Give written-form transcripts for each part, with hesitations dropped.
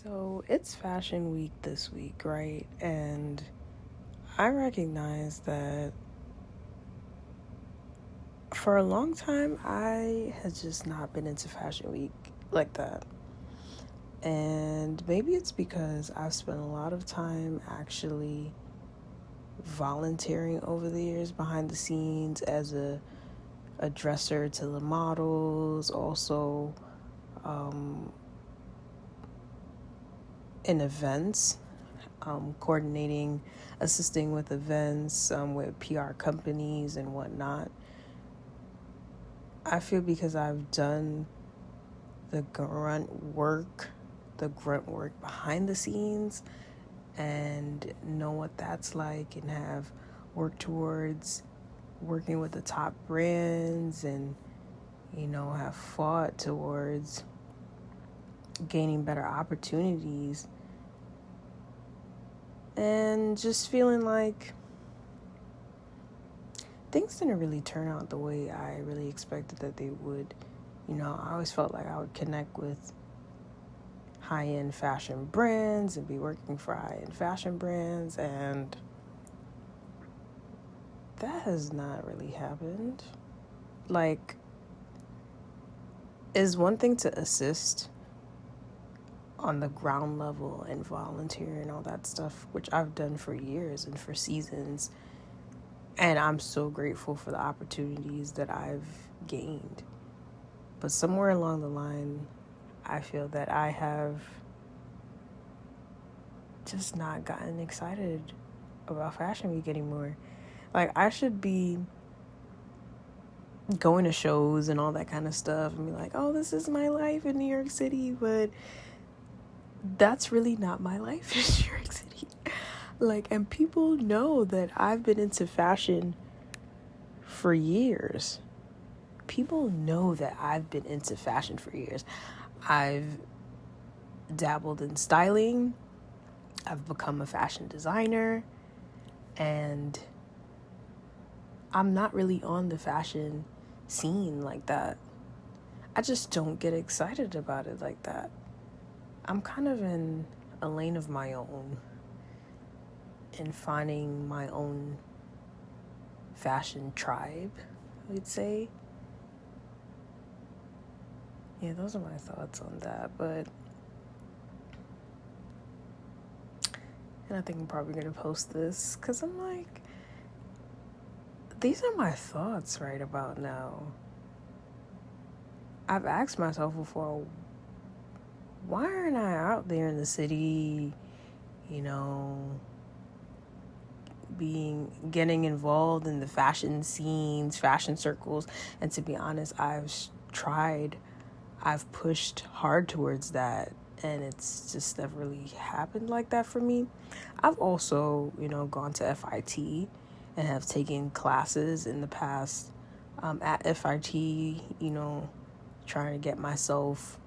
So it's Fashion Week this week, right? And I recognize that for a long time, I had just not been into Fashion Week like that. And maybe it's because I've spent a lot of time actually volunteering over the years behind the scenes as a dresser to the models, also in events, coordinating, assisting with events, with PR companies and whatnot. I feel because I've done the the grunt work behind the scenes and know what that's like and have worked towards working with the top brands and, have fought towards gaining better opportunities and just feeling like things didn't really turn out the way I really expected that they would. I always felt like I would connect with high-end fashion brands and be working for high-end fashion brands, and that has not really happened. Like, is one thing to assist on the ground level and volunteer and all that stuff, which I've done for years and for seasons, and I'm so grateful for the opportunities that I've gained. But somewhere along the line, I feel that I have just not gotten excited about Fashion Week anymore. Like, I should be going to shows and all that kind of stuff and be like, oh, this is my life in New York City, but that's really not my life in New York City. Like, and people know that I've been into fashion for years. People know that I've been into fashion for years. I've dabbled in styling. I've become a fashion designer. And I'm not really on the fashion scene like that. I just don't get excited about it like that. I'm kind of in a lane of my own and finding my own fashion tribe, I would say. Yeah, those are my thoughts on that. But, and I think I'm probably going to post this because I'm like, these are my thoughts right about now. I've asked myself before, why aren't I out there in the city, getting involved in the fashion scenes, fashion circles? And to be honest, I've pushed hard towards that, and it's just never really happened like that for me. I've also, gone to FIT and have taken classes in the past at FIT, trying to get myself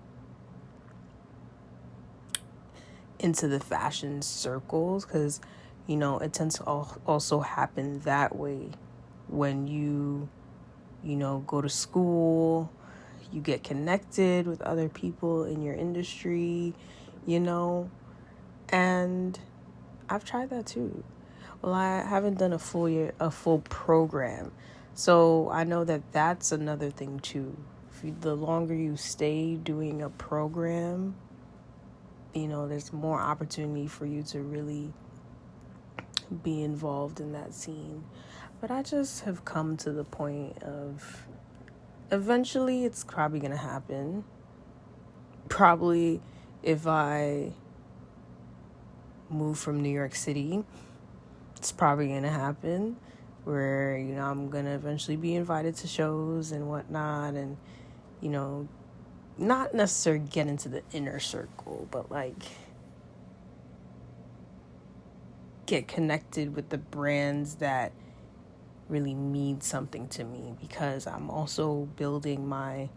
into the fashion circles because, it tends to also happen that way when you go to school, you get connected with other people in your industry, and I've tried that too. Well, I haven't done a full program. So I know that that's another thing too. The longer you stay doing a program, there's more opportunity for you to really be involved in that scene. But I just have come to the point of eventually it's probably going to happen. Probably if I move from New York City, it's probably going to happen where, I'm going to eventually be invited to shows and whatnot and, not necessarily get into the inner circle, but like get connected with the brands that really mean something to me, because I'm also building my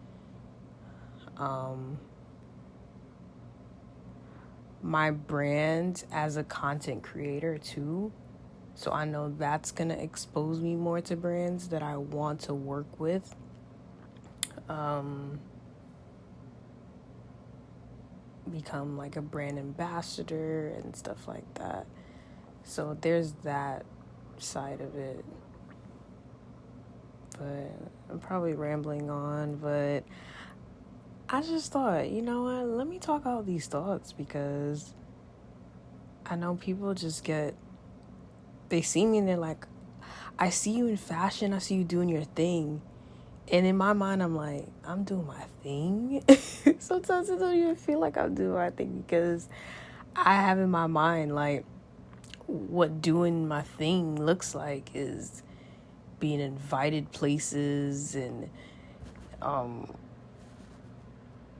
brand as a content creator too. So I know that's going to expose me more to brands that I want to work with. become like a brand ambassador and stuff like that. So there's that side of it. But I'm probably rambling on, but I just thought, you know what, let me talk out these thoughts, because I know people just they see me and they're like, I see you in fashion, I see you doing your thing. And in my mind, I'm like, I'm doing my thing. Sometimes I don't even feel like I'm doing my thing, because I have in my mind, like, what doing my thing looks like is being invited places and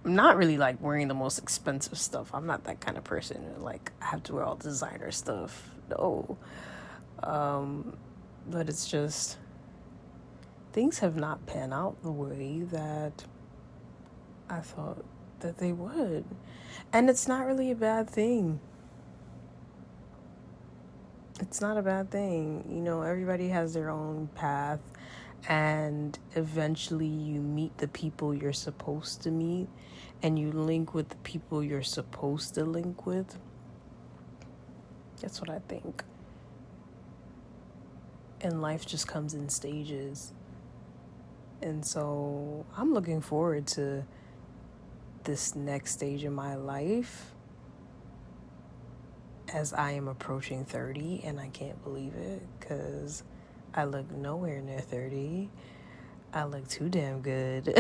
not really like wearing the most expensive stuff. I'm not that kind of person. Like, I have to wear all designer stuff. No. But it's just, things have not panned out the way that I thought that they would. And it's not really a bad thing. It's not a bad thing. You know, everybody has their own path, and eventually you meet the people you're supposed to meet, and you link with the people you're supposed to link with. That's what I think. And life just comes in stages. And so I'm looking forward to this next stage in my life, as I am approaching 30, and I can't believe it, because I look nowhere near 30. I look too damn good.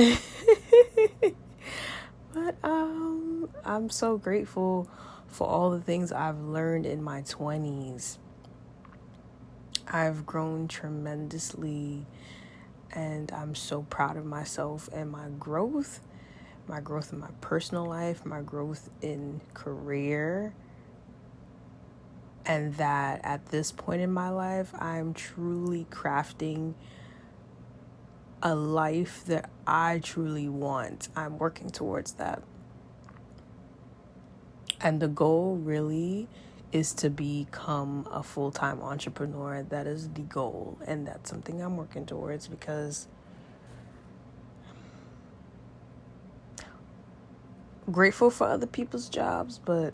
But I'm so grateful for all the things I've learned in my 20s. I've grown tremendously, and I'm so proud of myself and my growth in my personal life, my growth in career. And that at this point in my life, I'm truly crafting a life that I truly want. I'm working towards that. And the goal really is to become a full-time entrepreneur. That is the goal. And that's something I'm working towards, because I'm grateful for other people's jobs, but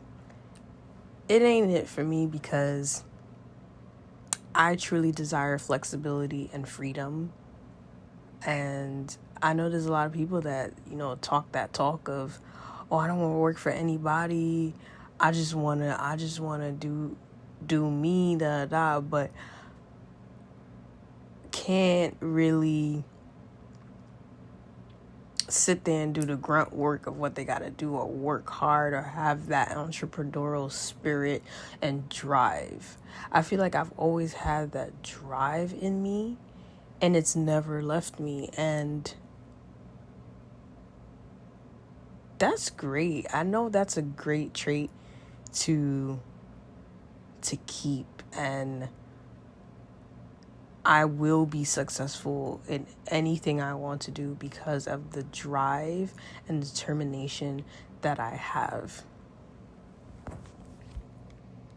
it ain't it for me, because I truly desire flexibility and freedom. And I know there's a lot of people that, you know, talk that talk of, oh, I don't want to work for anybody. I just want to do me, but can't really sit there and do the grunt work of what they got to do, or work hard, or have that entrepreneurial spirit and drive. I feel like I've always had that drive in me, and it's never left me. And that's great. I know that's a great trait to keep, and I will be successful in anything I want to do because of the drive and determination that I have.